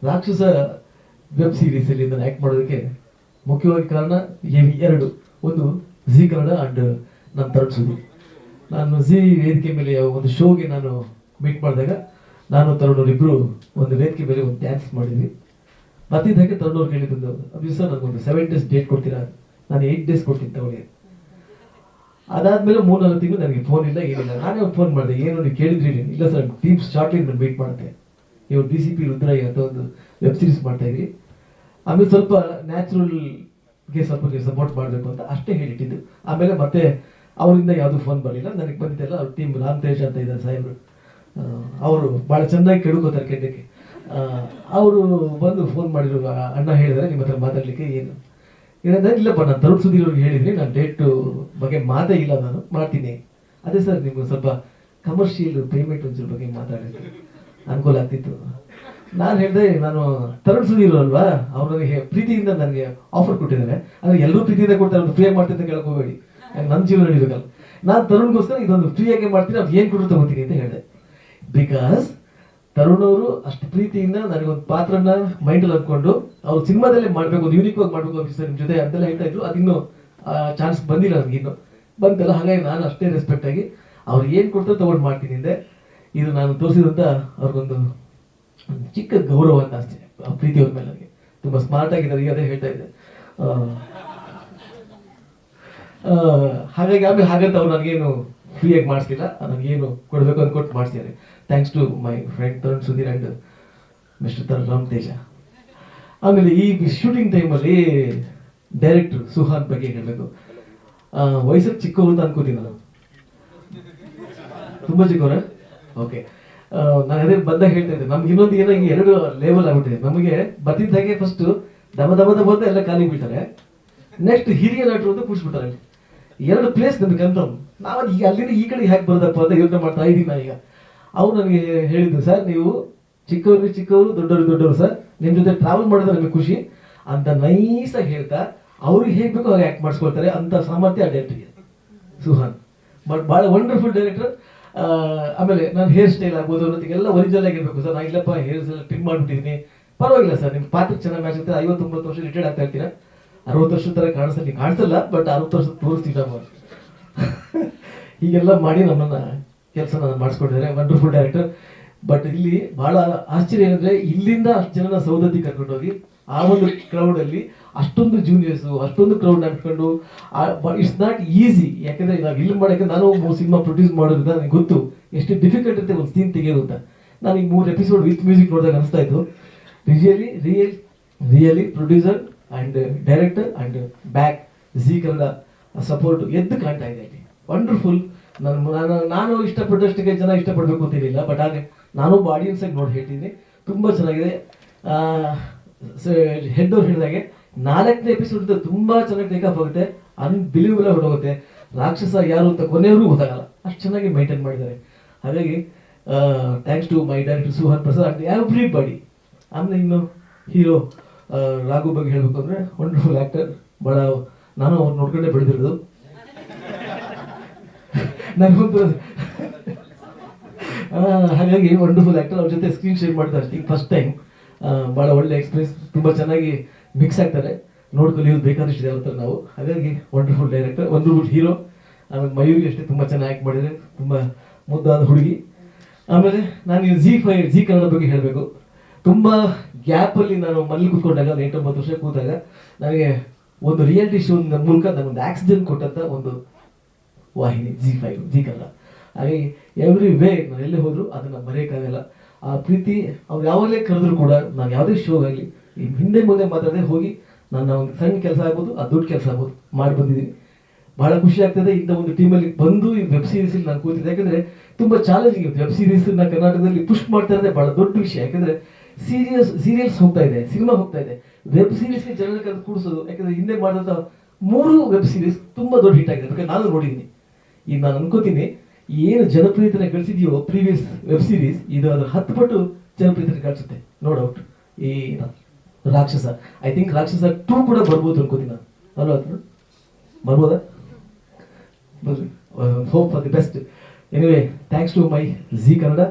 ರಾಕ್ಷಸ ವೆಬ್ ಸೀರೀಸಲ್ಲಿ ನಾನು ಆ್ಯಕ್ಟ್ ಮಾಡೋದಕ್ಕೆ ಮುಖ್ಯವಾಗಿ ಕಾರಣ ಎರಡು. ಒಂದು ಝೀ ಕನ್ನಡ ಆ್ಯಂಡ್ ನಮ್ಮ ತರುಣ್ ಸುದೀಪ್. ನಾನು ಝೀ ವೇದಿಕೆ ಮೇಲೆ ಒಂದು ಶೋಗೆ ನಾನು ಮೀಟ್ ಮಾಡಿದಾಗ ನಾನು ತರುಣ್ ಇಬ್ಬರು ಒಂದು ವೇದಿಕೆ ಮೇಲೆ ಒಂದು ಡ್ಯಾನ್ಸ್ ಮಾಡಿದ್ವಿ. ಮತ್ತಿದ್ದಾಗೆ ತರುಣ್ ಅವ್ರು ಕೇಳಿದ್ದು, ಅಭಿ ಸರ್ ನನಗೊಂದು 7 days ಡೇಟ್ ಕೊಡ್ತೀರಾ? ನಾನು 8 days ಕೊಡ್ತೀನಿ ತಗೊಳ್ಳಿ. ಅದಾದ್ಮೇಲೆ 3-4 ತಿಂಗಳು ನನಗೆ ಫೋನ್ ಇಲ್ಲ, ಏನಿಲ್ಲ. ನಾನೇ ಒಂದು ಫೋನ್ ಮಾಡಿದೆ, ಏನು ನೀವು ಕೇಳಿದ್ರಿ? ಇಲ್ಲ ಸರ್, ಟೀಮ್ ಶಾರ್ಟ್ಲಿ ನಾನು ಮೀಟ್ ಮಾಡುತ್ತೆ, ಇವಾಗ DCP ರುದ್ರಯ್ಯ ಅಂತ ಒಂದು ವೆಬ್ ಸೀರೀಸ್ ಮಾಡ್ತಾ ಇದ್ರಿ. ಆಮೇಲೆ ಸ್ವಲ್ಪ ನ್ಯಾಚುರಲ್ಗೆ ಸ್ವಲ್ಪ ನೀವು ಸಪೋರ್ಟ್ ಮಾಡಬೇಕು ಅಂತ ಅಷ್ಟೇ ಹೇಳಿಟ್ಟಿದ್ದು. ಆಮೇಲೆ ಮತ್ತೆ ಅವರಿಂದ ಯಾವುದೂ ಫೋನ್ ಬರಲಿಲ್ಲ. ನನಗೆ ಬಂದಿದ್ದೆಲ್ಲ ಅವ್ರ ಟೀಮ್ ರಾಮ್ ತೇಜ್ ಅಂತ ಇದ್ದಾರೆ ಸಾಹೇಬರು, ಅವರು ಭಾಳ ಚೆನ್ನಾಗಿ ಕೆಡುಕೋತಾರೆ ಕೆಡ್ಡಕ್ಕೆ. ಅವರು ಬಂದು ಫೋನ್ ಮಾಡಿದ್ರು, ಅಣ್ಣ ಹೇಳಿದರೆ ನಿಮ್ಮ ಹತ್ರ ಮಾತಾಡಲಿಕ್ಕೆ ಏನು ಏನಂದ್ರೆ, ಇಲ್ಲಪ್ಪ ನಾನು ತರುಣ್ ಸುಧೀರ್ ಅವ್ರಿಗೆ ಹೇಳಿದ್ರಿ, ನಾನು ಡೇಟು ಬಗ್ಗೆ ಮಾತೇ ಇಲ್ಲ, ನಾನು ಮಾಡ್ತೀನಿ. ಅದೇ ಸರ್ ನಿಮ್ಗೆ ಸ್ವಲ್ಪ ಕಮರ್ಷಿಯಲ್ ಪೇಮೆಂಟ್ ಒಂಚೂರು ಬಗ್ಗೆ ಮಾತಾಡಿದ್ರೆ ಅನುಕೂಲ ಆಗ್ತಿತ್ತು. ನಾನು ಹೇಳಿದೆ, ನಾನು ತರುಣ್ ಸುಧೀರ್ ಅಲ್ವಾ, ಅವ್ರು ನನಗೆ ಪ್ರೀತಿಯಿಂದ ನನಗೆ ಆಫರ್ ಕೊಟ್ಟಿದ್ದಾರೆ. ಅಂದರೆ ಎಲ್ಲರೂ ಪ್ರೀತಿಯಿಂದ ಕೊಡ್ತಾರೆ, ಅವ್ರು ಫ್ರೀಯಾಗಿ ಮಾಡ್ತೀನಿ ಅಂತ ಕೇಳ್ಕೋಬೇಡಿ, ನನ್ನ ಜೀವನ ನಡೀಬೇಕಲ್ಲ. ನಾನು ತರುಣ್ಗೋಸ್ಕರ ಇದೊಂದು ಫ್ರೀಯಾಗಿ ಮಾಡ್ತೀನಿ, ಅವ್ರು ಏನು ಕೊಟ್ಟರು ತಗೋತೀನಿ ಅಂತ ಹೇಳಿದೆ. ಬಿಕಾಸ್ ತರುಣ್ ಅವರು ಅಷ್ಟು ಪ್ರೀತಿಯಿಂದ ನನಗೊಂದು ಪಾತ್ರನ ಮೈಂಡಲ್ಲಿ ಅಂದ್ಕೊಂಡು ಅವ್ರು ಸಿನಿಮಾದಲ್ಲೇ ಮಾಡಬೇಕು, ಒಂದು ಯೂನಿಕ್ ಆಗಿ ಮಾಡಬೇಕು ಅಂತ ನಿಮ್ಮ ಜೊತೆ ಅಂತೆಲ್ಲ ಹೇಳ್ತಾ ಇದ್ರು. ಅದಿನ್ನೂ ಚಾನ್ಸ್ ಬಂದಿಲ್ಲ ನನಗಿನ್ನು, ಬಂತಲ್ಲ. ಹಾಗಾಗಿ ನಾನು ಅಷ್ಟೇ ರೆಸ್ಪೆಕ್ಟ್ ಆಗಿ ಅವ್ರು ಏನು ಕೊಡ್ತಾರೆ ತಗೊಂಡು ಮಾಡ್ತೀನಿ ಹಿಂದೆ. ಇದು ನಾನು ತೋರಿಸಿದಂಥ ಅವ್ರಿಗೊಂದು ಚಿಕ್ಕ ಗೌರವ ಅಂತ ಅಷ್ಟೇ, ಪ್ರೀತಿ ಅವ್ರ ಮೇಲೆ. ನನಗೆ ತುಂಬ ಸ್ಮಾರ್ಟ್ ಆಗಿದ್ದಾರೆ, ಈಗ ಅದೇ ಹೇಳ್ತಾ ಇದ್ದೆ. ಹಾಗಾಗಿ ಆಮೇಲೆ ಹಾಗಂತ ಅವ್ರು ನನಗೇನು ಫ್ರೀಯಾಗಿ ಮಾಡಿಸ್ಲಿಲ್ಲ, ನನಗೇನು ಕೊಡಬೇಕು ಅಂತ ಕೊಟ್ಟು ಮಾಡಿಸಿದ್ದಾರೆ. Thanks to my friend Tarun Sudheer and mister Ram Teja. ಆಮೇಲೆ ಈ ಶೂಟಿಂಗ್ ಟೈಮಲ್ಲಿ ಡೈರೆಕ್ಟ್ರು ಸುಹಾನ್ ಬಗ್ಗೆ ಹೇಳಬೇಕು. ವಯಸ್ಸಲ್ಲಿ ಚಿಕ್ಕವರು ಅಂತ ಅನ್ಕೋತೀನಿ ನಾನು, ತುಂಬ ಚಿಕ್ಕವ್ರೆ. ಓಕೆ, ನಾನು ಅದೇ ಬಂದಾಗ ಹೇಳ್ತಾ ಇದ್ದೆ, ನಮ್ಗೆ ಇನ್ನೊಂದು ಏನಾಗಿ 2 ಲೆವೆಲ್ ಆಗ್ಬಿಟ್ಟಿದೆ. ನಮಗೆ ಬರ್ತಿದ್ದಾಗೆ ಫಸ್ಟ್ ದಮ ಅಂತ ಎಲ್ಲ ಖಾಲಿ ಬೀಳ್ತಾರೆ. ನೆಕ್ಸ್ಟ್ ಹಿರಿಯ ನಟರು ಅಂತ ಕೂರಿಸ್ಬಿಟ್ಟಾರೆ. 2 ಪ್ಲೇಸ್ ನಮ್ಗೆ ಕನ್ಫರ್ಮ್. ನಾವು ಈಗ ಅಲ್ಲಿಂದ ಈ ಕಡೆ ಹ್ಯಾಕ್ ಬರೋದಪ್ಪ ಅಂತ ಯೋಚನೆ ಮಾಡ್ತಾ ಇದ್ದೀನಿ ನಾನು ಈಗ. ಅವ್ರು ನನಗೆ ಹೇಳಿದ್ದು, ಸರ್ ನೀವು ಚಿಕ್ಕವರು ದೊಡ್ಡವರು ಸರ್, ನಿಮ್ಮ ಜೊತೆ ಟ್ರಾವೆಲ್ ಮಾಡಿದ್ರೆ ನಮಗೆ ಖುಷಿ ಅಂತ ನೈಸಾಗಿ ಹೇಳ್ತಾ ಅವ್ರಿಗೆ ಹೇಗೆ ಬೇಕೋ ಹಾಗೆ ಆ್ಯಕ್ಟ್ ಮಾಡಿಸ್ಕೊಳ್ತಾರೆ ಅಂತ ಸಾಮರ್ಥ್ಯ ಆ ಡೈರೆಕ್ಟ್ರಿಗೆ. ಸುಹಾನ್ ಭಾಳ ವಂಡರ್ಫುಲ್ ಡೈರೆಕ್ಟರ್. ಆಮೇಲೆ ನಾನು ಹೇರ್ ಸ್ಟೈಲ್ ಆಗ್ಬೋದು ಅನ್ನೋದಕ್ಕೆಲ್ಲ ಒರಿಜಿನಲ್ ಆಗಿರ್ಬೇಕು ಸರ್. ನಾನು ಇಲ್ಲಪ್ಪ ಹೇರ್ ಸ್ಟೈಲ್ ಟ್ರಿಮ್ ಮಾಡಿಬಿಟ್ಟಿದ್ದೀನಿ, ಪರವಾಗಿಲ್ಲ ಸರ್, ನಿಮ್ಮ ಪಾತ್ರಕ್ಕೆ ಚೆನ್ನಾಗಿ ಮ್ಯಾಚ್ ಆಗುತ್ತೆ. 59 ವರ್ಷ ರಿಟೈರ್ಡ್ ಆಗ್ತಾ ಇರ್ತೀರಾ, 60 ವರ್ಷದ ಥರ ಕಾಣಿಸಲ್ಲ, ಬಟ್ 60 ವರ್ಷ ತೋರಿಸ್ತೀವಿ ನಾವು. ಹೀಗೆಲ್ಲ ಮಾಡಿ ನಮ್ಮನ್ನು ಕೆಲಸ ಮಾಡಿಸ್ಕೊಂಡಿದ್ದಾರೆ. Wonderful director. ಬಟ್ ಇಲ್ಲಿ ಭಾಳ ಆಶ್ಚರ್ಯ ಏನಂದರೆ, ಇಲ್ಲಿಂದ ಅಷ್ಟು ಜನನ ಸೌದತ್ತಿ ಕರ್ಕೊಂಡೋಗಿ ಆ ಒಂದು ಕ್ರೌಡಲ್ಲಿ ಅಷ್ಟೊಂದು ಜೂನಿಯರ್ಸು, ಅಷ್ಟೊಂದು ಕ್ರೌಡ್ ಇಟ್ಕೊಂಡು, ಇಟ್ಸ್ ನಾಟ್ ಈಸಿ. ಯಾಕಂದರೆ ನಾವು ಇಲ್ಲಿ ಮಾಡೋಕ್ಕೆ, ನಾನು 3 ಸಿನಿಮಾ ಪ್ರೊಡ್ಯೂಸ್ ಮಾಡೋದ್ರಿಂದ ನನಗೆ ಗೊತ್ತು ಎಷ್ಟು ಡಿಫಿಕಲ್ಟ್ ಇರುತ್ತೆ ಒಂದು ಸೀನ್ ತೆಗೆಯೋದು ಅಂತ. ನಾನು ಈ 3 ಎಪಿಸೋಡ್ ವಿತ್ ಮ್ಯೂಸಿಕ್ ನೋಡಿದಾಗ ಅನಿಸ್ತಾ ಇತ್ತು, really producer and director and back Zee Kannada support ಎದ್ದು ಕಾಣ್ತಾ ಇದೆ ಇಲ್ಲಿ. ವಂಡರ್ಫುಲ್. ನಾನು ಇಷ್ಟಪಟ್ಟಷ್ಟಕ್ಕೆ ಜನ ಇಷ್ಟಪಡಬೇಕು ಅಂತಿರಲಿಲ್ಲ, ಬಟ್ ಹಾಗೆ ನಾನೊಬ್ಬ ಆಡಿಯನ್ಸಾಗಿ ನೋಡಿ ಹೇಳ್ತೀನಿ, ತುಂಬ ಚೆನ್ನಾಗಿದೆ. ಹೆಡ್ ಅವ್ರು ಹೇಳಿದಾಗೆ 4ನೇ ಎಪಿಸೋಡ್ ತುಂಬ ಚೆನ್ನಾಗಿ ಟೇಕಪ್ ಆಗುತ್ತೆ, ಅನ್ಬಿಲೀವಬಲ್ ಹೊರಗೋಗುತ್ತೆ. ರಾಕ್ಷಸ ಯಾರು ಅಂತ ಕೊನೆಯವ್ರಿಗೂ ಗೊತ್ತಾಗಲ್ಲ, ಅಷ್ಟು ಚೆನ್ನಾಗಿ ಮೈಂಟೈನ್ ಮಾಡಿದ್ದಾರೆ. ಹಾಗಾಗಿ thanks to my director Suhan Prasad and everybody. ಆಮೇಲೆ ಇನ್ನು ಹೀರೋ ರಾಘು ಬಗ್ಗೆ ಹೇಳಬೇಕು ಅಂದರೆ, ವಂಡರ್ಫುಲ್ ಆ್ಯಕ್ಟರ್. ಭಾಳ ನಾನು ಅವ್ರು ನೋಡ್ಕೊಂಡೇ ಬೆಳೆದಿರೋದು. ನನಗೊಂದು ಹಾಗಾಗಿ ವಂಡರ್ಫುಲ್ ಆ್ಯಕ್ಟರ್. ಅವ್ರ ಜೊತೆ ಸ್ಕ್ರೀನ್ ಶೇರ್ ಮಾಡ್ತಾ ಇರ್ತೀನಿ ಫಸ್ಟ್ ಟೈಮ್. ಭಾಳ ಒಳ್ಳೆ ಎಕ್ಸ್ಪೀರಿಯನ್ಸ್, ತುಂಬ ಚೆನ್ನಾಗಿ ಮಿಕ್ಸ್ ಆಗ್ತಾರೆ. ನೋಡ್ಕೊಳ್ಳಿ ಬೇಕಾದಷ್ಟಿದೆ ಅವ್ರ ಥರ ನಾವು. ಹಾಗಾಗಿ ವಂಡರ್ಫುಲ್ ಡೈರೆಕ್ಟರ್, ವಂಡರ್ಫುಲ್ ಹೀರೋ. ಆಮೇಲೆ ಮಯೂರಿ ಅಷ್ಟೇ ತುಂಬ ಚೆನ್ನಾಗಿ ಆ್ಯಕ್ಟ್ ಮಾಡಿದರೆ, ತುಂಬ ಮುದ್ದಾದ ಹುಡುಗಿ. ಆಮೇಲೆ ನಾನು ಝೀ ಕನ್ನಡ ಬಗ್ಗೆ ಹೇಳಬೇಕು. ತುಂಬ ಗ್ಯಾಪಲ್ಲಿ ನಾನು ಮನೇಲಿ ಕೂತ್ಕೊಂಡಾಗ, 8-9 ವರ್ಷ ಕೂತಾಗ, ನನಗೆ ಒಂದು ರಿಯಾಲಿಟಿ ಶೋ ಮೂಲಕ ನನಗೊಂದು ಆಕ್ಸಿಡೆಂಟ್ ಕೊಟ್ಟಂಥ ಒಂದು ವಾಹಿನಿ ಝೀ ಕನ್ನಡ. ಹಾಗಾಗಿ ಎವ್ರಿ ವೇ ನಾನು ಎಲ್ಲೇ ಹೋದರೂ ಅದನ್ನು ಮರೆಯೋಕ್ಕಾಗಲ್ಲ. ಆ ಪ್ರೀತಿ ಅವ್ರು ಯಾವಾಗಲೇ ಕರೆದ್ರು ಕೂಡ, ನಾನು ಯಾವುದೇ ಶೋ ಆಗಲಿ ಹಿಂದೆ ಮುಂದೆ ಮಾತಾಡದೆ ಹೋಗಿ ನನ್ನ ಒಂದು ಸಣ್ಣ ಕೆಲಸ ಆಗ್ಬೋದು, ಆ ದೊಡ್ಡ ಕೆಲಸ ಆಗ್ಬೋದು ಮಾಡಿ ಬಂದಿದ್ದೀನಿ. ಭಾಳ ಖುಷಿ ಆಗ್ತದೆ ಇಂಥ ಒಂದು ಟೀಮಲ್ಲಿ ಬಂದು ಈ ವೆಬ್ ಸೀರೀಸಲ್ಲಿ ನಾನು ಕೂತಿದ್ದೆ. ಯಾಕಂದರೆ ತುಂಬ ಚಾಲೆಂಜಿಂಗ್ ಇರುತ್ತೆ ವೆಬ್ ಸೀರೀಸನ್ನ ಕರ್ನಾಟಕದಲ್ಲಿ ಪುಷ್ ಮಾಡ್ತಾ ಇರೋದೇ ಭಾಳ ದೊಡ್ಡ ವಿಷಯ. ಯಾಕಂದರೆ ಸೀರಿಯಲ್ಸ್ ಹೋಗ್ತಾ ಇದೆ, ಸಿನಿಮಾ ಹೋಗ್ತಾ ಇದೆ, ವೆಬ್ ಸೀರೀಸ್ಗೆ ಜನರ ಕರೆದು ಕೂಡಿಸೋದು. ಯಾಕಂದರೆ ಹಿಂದೆ ಮಾಡಿದಂಥ 3 ವೆಬ್ ಸೀರೀಸ್ ತುಂಬ ದೊಡ್ಡ ಹಿಟ್ ಆಗಿದೆ, ಯಾಕಂದರೆ ನಾನು ನೋಡಿದ್ದೀನಿ. ಈಗ ನಾನು ಅನ್ಕೋತೀನಿ, ಏನು ಜನಪ್ರಿಯತೆನ ಗಳಿಸಿದೆಯೋ ಪ್ರೀವಿಯಸ್ ವೆಬ್ ಸೀರೀಸ್, ಇದು ಅದ್ರ 10 ಪಟ್ಟು ಜನಪ್ರಿಯತೆ ಗಳಿಸುತ್ತೆ, ನೋ ಡೌಟ್. ಈ ರಾಕ್ಷಸ, ಐ ಥಿಂಕ್ ರಾಕ್ಷಸ 2 ಕೂಡ ಬರ್ಬೋದು ಅನ್ಕೋತೀನಿ ನಾನು, ಅಲ್ವಾ? ಬರ್ಬೋದಾ? Hope for the best. Anyway thanks to my Zee Kannada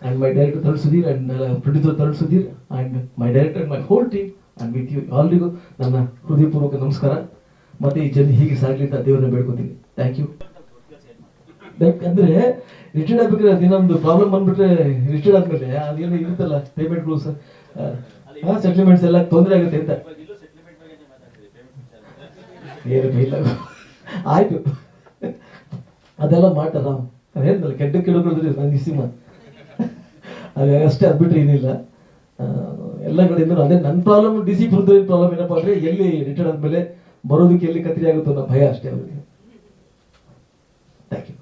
and my director Tarun Sudheer and producer Tarun Sudheer and my director my whole team and with you ಆಲ್ರಿಗೂ ನನ್ನ ಹೃದಯಪೂರ್ವಕ ನಮಸ್ಕಾರ. ಮತ್ತೆ ಈ ಜರ್ನಿ ಹೀಗೆ ಸಾಗಲಿ ಅಂತ ದೇವರನ್ನ ಬೇಡ್ಕೊತೀನಿ. Thank you. ಅಂದರೆ ರಿಟೈರ್ಡ್ ಆಗ್ಬೇಕಾದ್ರೆ ಅದೇನೊಂದು ಪ್ರಾಬ್ಲಮ್ ಬಂದ್ಬಿಟ್ರೆ ರಿಟೈರ್ಡ್ ಆದ್ಮೇಲೆ ಅದೇನು ಇರುತ್ತಲ್ಲ ಪೇಮೆಂಟ್ಗಳು ಸೆಟ್ಲ್ಮೆಂಟ್ಸ್ ಎಲ್ಲ ತೊಂದರೆ ಆಗುತ್ತೆ ಅಂತ ಏನು ಇಲ್ಲ ಆಯ್ತು ಅದೆಲ್ಲ ಮಾಡ್ತಾರ ನಾನು ಹೇಳಿದ್ನಲ್ಲ ಕೆಡ್ಡ ಕೆಡೋದ್ರೆ ನನಗೆ ಸಿನಿಮಾ ಅದೇ ಅಷ್ಟೇ ಅದು ಬಿಟ್ಟರೆ ಏನಿಲ್ಲ. ಎಲ್ಲ ಕಡೆಯಿಂದ ಅದೇ ನನ್ನ ಪ್ರಾಬ್ಲಮ್ ಡಿ ಸಿ ಪುರದಲ್ಲಿ ಪ್ರಾಬ್ಲಮ್ ಏನಪ್ಪ ಅಂದರೆ ಎಲ್ಲಿ ರಿಟೈರ್ಡ್ ಆದಮೇಲೆ ಬರೋದಕ್ಕೆ ಎಲ್ಲಿ ಕತ್ರಿ ಆಗುತ್ತೋ ಅನ್ನೋ ಭಯ ಅಷ್ಟೇ ಅವರಿಗೆ. Thank you.